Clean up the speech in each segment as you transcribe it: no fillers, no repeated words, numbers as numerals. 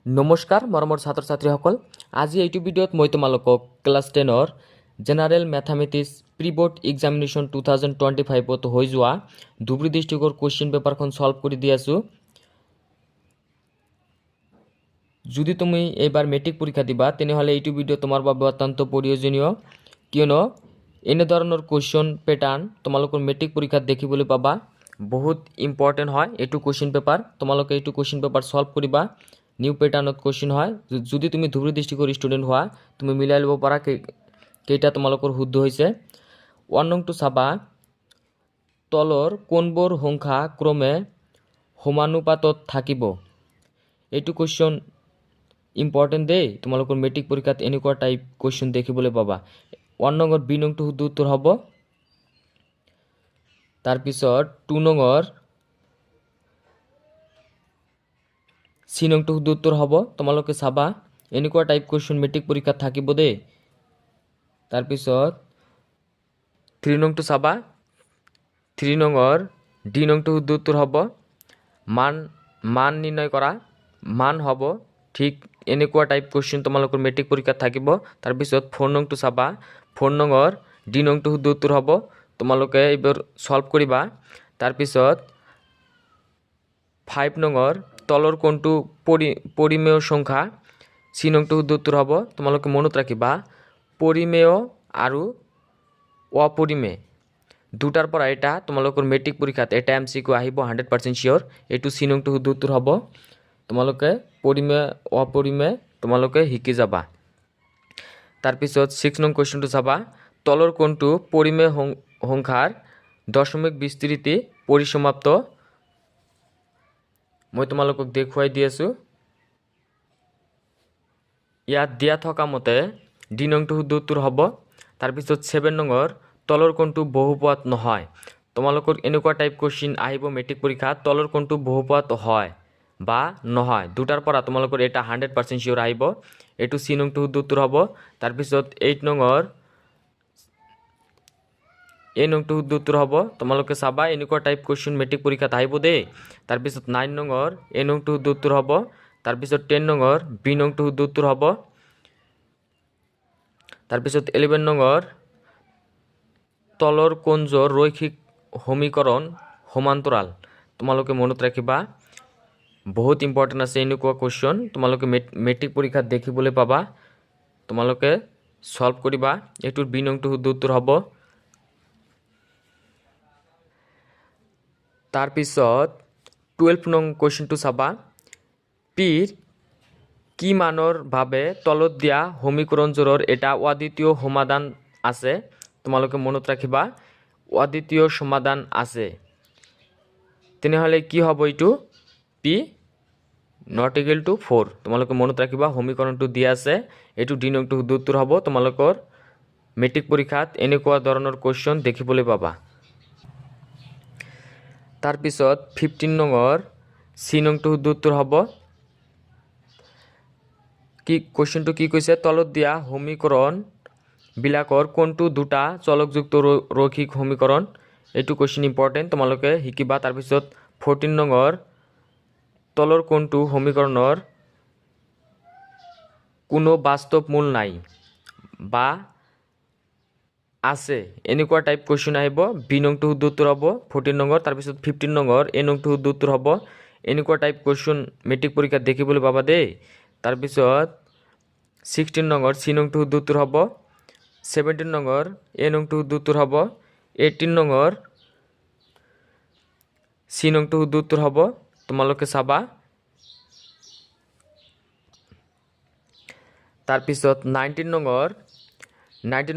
নমস্কাৰ মৰমৰ ছাত্ৰ ছাত্ৰীসকল, আজি এইটো ভিডিঅ'ত মই তোমালোকক ক্লাছ 10ৰ general mathematics pre board examination 2025ত হৈ যোৱা ধুবুৰী ডিষ্ট্ৰিক্টৰ কুৱেশ্যন পেপাৰখন সলভ কৰি দি আছোঁ। যদি তুমি এইবাৰ মেট্ৰিক পৰীক্ষা দিবা তেনেহ'লে এইটো ভিডিঅ' তোমাৰ বাবে অত্যন্ত প্ৰয়োজনীয়, কিয়নো এনে ধৰণৰ কুৱেশ্যন পেটাৰ্ন তোমালোকৰ মেট্ৰিক পৰীক্ষাত দেখিবলৈ পাবা। বহুত ইম্পৰ্টেণ্ট হয় এইটো কুৱেশ্যন পেপাৰ। তোমালোকে এইটো কুৱেশ্যন পেপাৰ সলভ কৰিবা। নিউ পেটাৰ্নত কুৱেশ্যন হয়। যদি তুমি ধুবুৰী ডিষ্ট্ৰিক্টৰ ষ্টুডেণ্ট হোৱা তুমি মিলাই ল'ব পাৰা কেইটা তোমালোকৰ শুদ্ধ হৈছে। 1 নংটো চাবা, তলৰ কোনবোৰ সংখ্যা ক্ৰমে সমানুপাতত থাকিব। এইটো কুৱেশ্যন ইম্পৰ্টেণ্ট দেই, তোমালোকৰ মেট্ৰিক পৰীক্ষাত এনেকুৱা টাইপ কুৱেশ্যন দেখিবলৈ পাবা। 1 নম্বৰ বি নংটো শুদ্ধ উত্তৰ হ'ব। তাৰপিছত 2 নম্বৰ সি নংটো শুদ্ধ উত্তৰ হ'ব। তোমালোকে চাবা এনেকুৱা টাইপ কুৱেশ্যন মেট্ৰিক পৰীক্ষাত থাকিব দেই। তাৰপিছত 3 নংটো চাবা, 3 নম্বৰ ডি নংটো শুদ্ধ উত্তৰ হ'ব। মান নিৰ্ণয় কৰা, মান হ'ব ঠিক এনেকুৱা টাইপ কুৱেশ্যন তোমালোকৰ মেট্ৰিক পৰীক্ষাত থাকিব। তাৰপিছত 4 নংটো চাবা, 4 নম্বৰ ডি নংটো শুদ্ধ উত্তৰ হ'ব। তোমালোকে এইবোৰ সলভ কৰিবা। তাৰপিছত 5 নম্বৰ তলৰ কোনটো পৰিমেয় সংখ্যা, সি নংটো শুদ্ধ উত্তৰ হ'ব। তোমালোকে মনত ৰাখিবা পৰিমেয় আৰু অপৰিমেয় দুটাৰ পৰা এটা তোমালোকৰ মেট্ৰিক পৰীক্ষাত এটা MCQ আহিব 100% চিয়'ৰ। এইটো সি নংটো শুদ্ধ উত্তৰ হ'ব। তোমালোকে পৰিমেয় অপৰিমেয় তোমালোকে শিকি যাবা। তাৰপিছত 6 নং কুৱেশ্যনটো চাবা, তলৰ কোনটো পৰিমেয় সংখ্যাৰ দশমিক বিস্তৃতি পৰিসমাপ্ত। মই তোমালোকক দেখুৱাই দি আছোঁ। ইয়াত দিয়া থকা মতে ডি নংটো শুদ্ধ উত্তৰ হ'ব। তাৰপিছত 7 নম্বৰ তলৰ কোনটো বহুপদ নহয়। তোমালোকৰ এনেকুৱা টাইপ কুৱেশ্যন আহিব মেট্ৰিক পৰীক্ষাত, তলৰ কোনটো বহুপদ হয় বা নহয় দুটাৰ পৰা তোমালোকৰ এটা 100% চিয়'ৰ আহিব। এইটো সি নংটো শুদ্ধ উত্তৰ হ'ব। তাৰপিছত 8 নম্বৰ এ নংটো শুদ্ধ উত্তৰ হ'ব। তোমালোকে চাবা এনেকুৱা টাইপ কুৱেশ্যন মেট্ৰিক পৰীক্ষাত আহিব দেই। তাৰপিছত 9 নম্বৰ এ নংটো শুদ্ধ উত্তৰ হ'ব। তাৰপিছত 10 নম্বৰ বি নংটো শুদ্ধ উত্তৰ হ'ব। তাৰপিছত 11 নম্বৰ তলৰ কোনযোৰ ৰৈখিক সমীকৰণ সমান্তৰাল। তোমালোকে মনত ৰাখিবা, বহুত ইম্পৰ্টেণ্ট আছে এনেকুৱা কুৱেশ্যন তোমালোকে মেট্ৰিক পৰীক্ষাত দেখিবলৈ পাবা। তোমালোকে সলভ কৰিবা। এইটোৰ বি নংটো শুদ্ধ উত্তৰ হ'ব। তাৰপিছত 12 নং কুৱেশ্যনটো চাবা, পিৰ কি মানৰ বাবে তলত দিয়া সমীকৰণযোৰৰ এটা অদ্বিতীয় সমাধান আছে। তোমালোকে মনত ৰাখিবা অদ্বিতীয় সমাধান আছে। তেনেহ'লে কি হ'ব এইটো পি নট ইকুৱেল টু 4। তোমালোকে মনত ৰাখিবা সমীকৰণটো দিয়া আছে। এইটো ডি নংটো শুদ্ধ উত্তৰ হ'ব। তোমালোকৰ মেট্ৰিক পৰীক্ষাত এনেকুৱা ধৰণৰ কুৱেশ্যন দেখিবলৈ পাবা। তাৰপিছত 15 নম্বৰ সি নংটো শুদ্ধ উত্তৰ হ'ব। কুৱেশ্যনটো কি কৈছে, তলত দিয়া সমীকৰণবিলাকৰ কোনটো দুটা চলকযুক্ত ৰৈখিক সমীকৰণ। এইটো কুৱেশ্যন ইম্পৰ্টেণ্ট, তোমালোকে শিকিবা। তাৰপিছত 14 নম্বৰ তলৰ কোনটো সমীকৰণৰ কোনো বাস্তৱ মূল নাই বা আছে। এনেকুৱা টাইপ কুৱেশ্যন আহিব। বি নংটো শুদ্ধ উত্তৰ হ'ব 14 নম্বৰ। তাৰপিছত 15 নম্বৰ এ নংটো শুদ্ধ উত্তৰ হ'ব। এনেকুৱা টাইপ কুৱেশ্যন মেট্ৰিক পৰীক্ষাত দেখিবলৈ পাবা দেই। তাৰপিছত 16 নম্বৰ সি নংটো শুদ্ধ উত্তৰ হ'ব। 17 নম্বৰ এ নংটো শুদ্ধ উত্তৰ হ'ব। 18 নম্বৰ সি নংটো শুদ্ধ উত্তৰ হ'ব। তোমালোকে চাবা। তাৰপিছত 19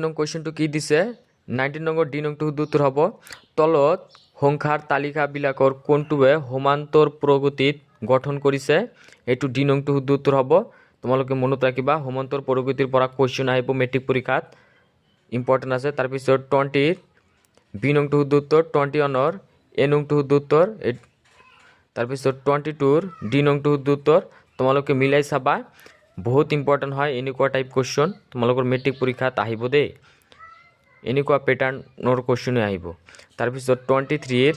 নং কুৱেশ্যনটো কি দিছে, 19 নম্বৰ ডি নংটো শুদ্ধ উত্তৰ হ'ব। তলত সংখ্যাৰ তালিকাবিলাকৰ কোনটোৱে সমান্তৰ প্ৰগতিত গঠন কৰিছে। এইটো ডি নংটো শুদ্ধ উত্তৰ হ'ব। তোমালোকে মনত ৰাখিবা সমান্তৰ প্ৰগতিৰ পৰা কুৱেশ্যন আহিব মেট্ৰিক পৰীক্ষাত, ইম্পৰ্টেণ্ট আছে। তাৰপিছত 20 বি নংটো শুদ্ধ উত্তৰ, 21 এ নংটো শুদ্ধ উত্তৰ। তাৰপিছত 22 ডি নংটো শুদ্ধ উত্তৰ। তোমালোকে মিলাই চাবা, বহুত ইম্পৰ্টেণ্ট হয় এনেকুৱা টাইপ কুৱেশ্যন তোমালোকৰ মেট্ৰিক পৰীক্ষাত আহিব দেই। এনেকুৱা পেটাৰ্ণৰ কুৱেশ্যনে আহিব। তাৰপিছত 23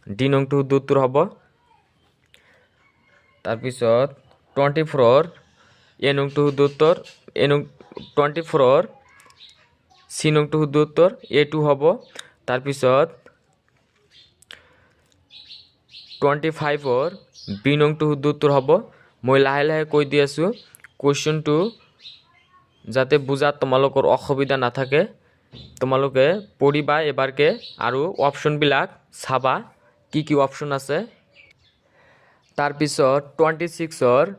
ডি নংটো শুদ্ধ উত্তৰ হ'ব। তাৰপিছত 24 এ নংটো শুদ্ধ উত্তৰ এ নং 24 সি নংটো শুদ্ধ উত্তৰ A2 হ'ব তাৰপিছত 25 বি নংটো শুদ্ধ উত্তৰ হ'ব মই লাহে লাহে কৈ দি আছোঁ কোৱেশ্চনটো যাতে বুজাত তোমালোকৰ অসুবিধা নাথাকে তোমালোকে পঢ়িবা এবাৰকে আৰু অপশ্যনবিলাক চাবা কি অপশ্যন আছে তাৰপিছত 26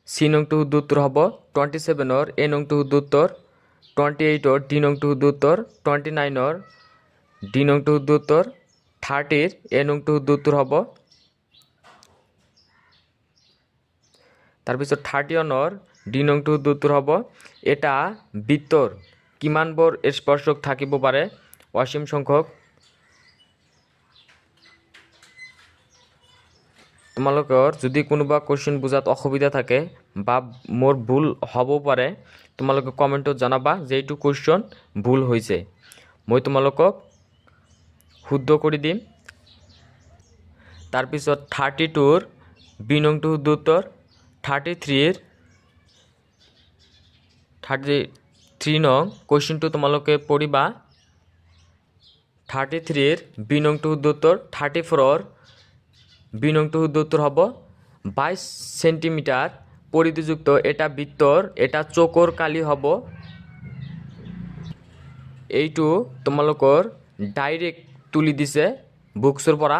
সি নংটো শুদ্ধ উত্তৰ হ'ব 27 এ নংটো শুদ্ধ উত্তৰ 28 ডি নংটো শুদ্ধ উত্তৰ 29 ডি নংটো শুদ্ধ উত্তৰ 30 এ নংটো শুদ্ধ উত্তৰ হ'ব তাৰপিছত 31 ডি নংটো শুদ্ধ উত্তৰ হ'ব এটা বৃত্তৰ কিমানবোৰ স্পৰ্শক থাকিব পাৰে অসীম সংখ্যক তোমালোকৰ যদি কোনোবা কোৱেশ্চন বুজাত অসুবিধা থাকে বা মোৰ ভুল হ'ব পাৰে তোমালোকে কমেন্টত জনাবা যে এইটো কোৱেশ্চন ভুল হৈছে মই তোমালোকক শুদ্ধ কৰি দিম তাৰপিছত 32 বি নংটো শুদ্ধ উত্তৰ 33 নং কোৱেশ্চনটো তোমালোকে পঢ়িবা 33 বি নংটো শুদ্ধ উত্তৰ 34 বি নংটো শুদ্ধ উত্তৰ হ'ব 22 সেন্টিমিটাৰ পৰিধিযুক্ত এটা বৃত্তৰ এটা চৌকোৰ কালি হ'ব এইটো তোমালোকৰ ডাইৰেক্ট তুলি দিছে বুকছৰ পৰা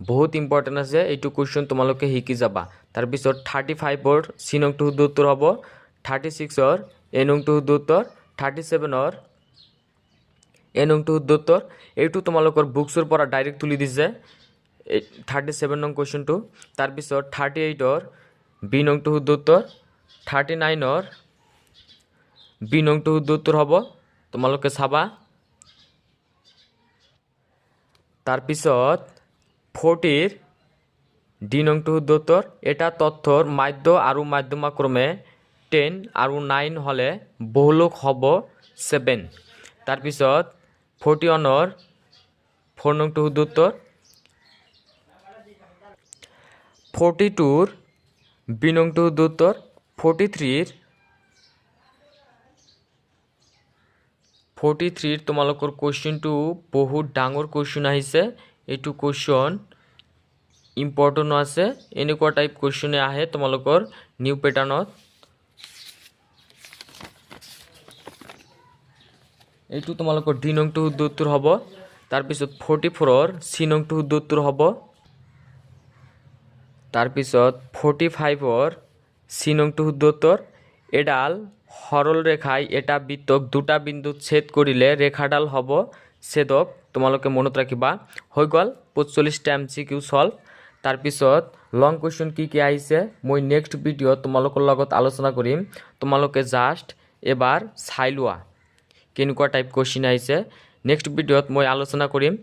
বহুত ইম্পৰ্টেন্ট আছে এইটো কোৱেশ্চন তোমালোকে শিকি যাবা তাৰপিছত 35 সি নংটো শুদ্ধ উত্তৰ হ'ব 36 এ নংটো শুদ্ধ উত্তৰ 37 এ নংটো শুদ্ধ উত্তৰ এইটো তোমালোকৰ বুকছৰ পৰা ডাইৰেক্ট তুলি দিছে 37 নং কোৱেশ্চনটো তাৰপিছত 38 বি নংটো শুদ্ধ উত্তৰ 39 বি নংটো শুদ্ধ উত্তৰ হ'ব তোমালোকে চাবা তাৰপিছত 40 ডি নংটো শুদ্ধ উত্তৰ এটা তথ্যৰ মাধ্য আৰু মধ্যমাক্ৰমে 10 আৰু 9 হলে বহুলক হ'ব 7 তাৰপিছত 41 4 নংটো শুদ্ধ উত্তৰ 42 বি নংটো শুদ্ধ উত্তৰ 43 তোমালোকৰ কোৱেশ্চনটো বহুত ডাঙৰ কোৱেশ্চন আহিছে এইটো কোৱেশ্চন ইম্পৰ্টেন্ট আছে এনেকুৱা টাইপ কোৱেশ্চনে আহে তোমালোকৰ নিউ প্যাটাৰ্নত এইটো তোমালোকৰ ডি নংটো শুদ্ধ উত্তৰ হ'ব তাৰপিছত 44 সি নংটো শুদ্ধ উত্তৰ হ'ব তাৰপিছত 45 সি নংটো শুদ্ধ উত্তৰ এডাল সৰল ৰেখাই এটা বৃত্তক দুটা বিন্দুত ছেদ কৰিলে ৰেখাডাল হ'ব ছেদক তোমালোকে মনত ৰাখিবা হৈ গ'ল 45টা MCQ সলভ তাৰপিছত লং কোৱেশ্চন কি আহিছে মই নেক্সট ভিডিঅ'ত তোমালোকৰ লগত আলোচনা কৰিম তোমালোকে জাস্ট এবাৰ চাই লোৱা কেনেকুৱা টাইপ কোৱেশ্চন আহিছে নেক্সট ভিডিঅ'ত মই আলোচনা কৰিম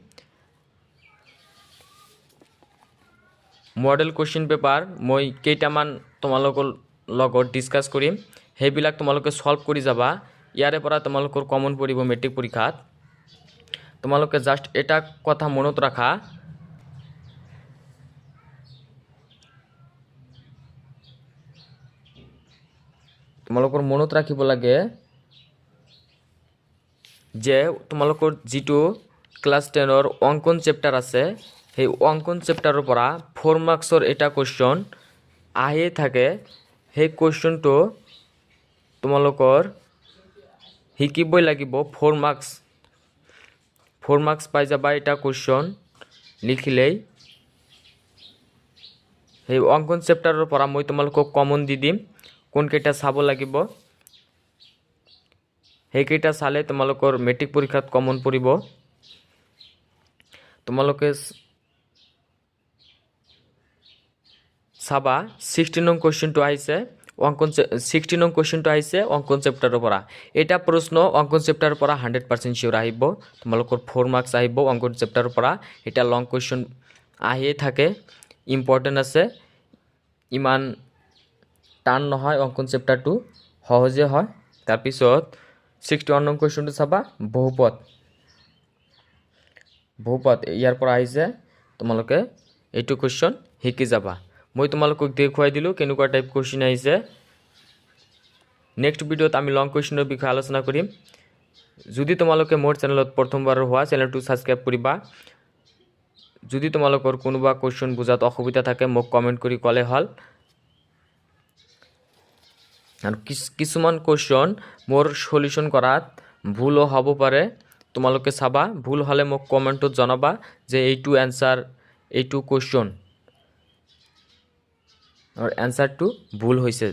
মডেল কোৱেশ্চন পেপাৰ মই কেইটামান তোমালোকৰ লগত ডিসকাস কৰিম হেবিলাক তোমালোকে সলভ কৰি যাবা ইয়াৰে পৰা তোমালোকৰ কমন পৰিব মেট্ৰিক পৰীক্ষাত তোমালোকে জাস্ট এটা কথা মনত ৰাখা তোমালোকৰ মনত ৰাখিব লাগে যে তোমালোকৰ যেটো ক্লাস 10 অঙ্কন চ্যাপ্টাৰ আছে সেই অঙ্কন চ্যাপ্টাৰৰ পৰা 4 মাৰ্কসৰ এটা কোৱেশ্চন আহি থাকে সেই কোৱেশ্চনটো তোমালোকৰ শিকিবই লাগিব 4 মাৰ্কস পাই যাবা এটা কোৱেশ্চন লিখিলেই সেই অঙ্কন চ্যাপ্টাৰৰ পৰা মই তোমালোকক কমন দি দিম কোন কেইটা চাব লাগিব সেইকেইটা চালে তোমালোকৰ মেট্ৰিক পৰীক্ষাত কমন পৰিব তোমালোকে চাবা 16 নং কোৱেশ্চনটো আহিছে অঙ্কন 16 নং কোৱেশ্চনটো আহিছে অঙ্কন চ্যাপ্টাৰৰ পৰা এটা প্ৰশ্ন অঙ্কন চ্যাপ্টাৰৰ পৰা 100% শিওৰ আহিব তোমালোকৰ 4 মাৰ্কস আহিব অঙ্কন চ্যাপ্টাৰৰ পৰা এটা লং কোৱেশ্চন আহিয়ে থাকে ইম্পৰ্টেন্ট আছে ইমান টান নহয় অঙ্কন চ্যাপ্টাৰটো সহজে হয় তাৰ পিছত 61 নং কোৱেশ্চনটো চাবা বহুপদ ইয়াৰ পৰা আহিছে তোমালোকে এইটো কোৱেশ্চন শিকি যাবা মই তোমালোকক দেখুৱাই দিলোঁ কেনেকুৱা টাইপ কুৱেশ্যন আহিছে। নেক্সট ভিডিঅ'ত আমি লং কুৱেশ্যনৰ বিষয়ে আলোচনা কৰিম। যদি তোমালোকে মোৰ চেনেলত প্ৰথমবাৰ হোৱা চেনেলটো ছাবস্ক্ৰাইব কৰিবা। যদি তোমালোকৰ কোনোবা কুৱেশ্যন বুজাত অসুবিধা থাকে মোক কমেণ্ট কৰি ক'লে হ'ল। আৰু কিছুমান কুৱেশ্যন মোৰ সলিউশ্যন কৰাত ভুলো হ'ব পাৰে, তোমালোকে চাবা। ভুল হ'লে মোক কমেণ্টত জনাবা যে এইটো এনসাৰ, এইটো কুৱেশ্যন আৰু এনসাৰটো ভুল হৈছে।